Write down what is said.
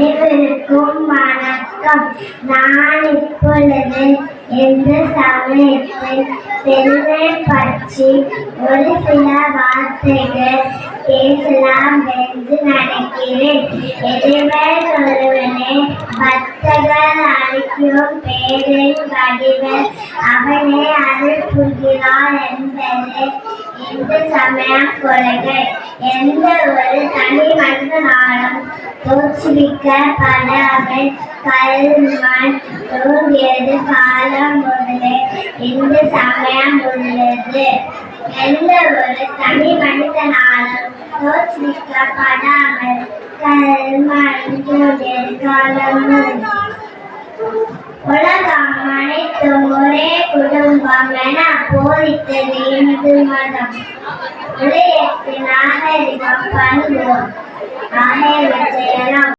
அனைவருக்கும் வணக்கம். நான் இப்பொழுது இந்த சமயத்தில் பெருமை பற்றி ஒரு சில வார்த்தைகள் பேசலாம் என்று நினைக்கிறேன். எதிர்வேல் ஒருவனே பக்தர்கள் அளிக்கும் பேரின் வடிவல் அவனே அருள் புரிகிறார் என்பது இந்து சமய கொள்கை. எந்த ஒரு தனி மனிதனாலும் தோற்றுவிக்கப்படாமல் கல்மண் தோன்றியது காலம் முதலே இந்து சமயம் உள்ளது. எந்த ஒரு தனி மனிதனாலும் தோற்றுவிக்கப்படாமல் கல்மண் தோன்றியது காலம் உலகம் அனைத்தும் ஒரே குடும்பம் என போதித்தது இந்து மதம். உலகத்தின் நாகரிகம் பண்பு ஆகியவற்றையெல்லாம்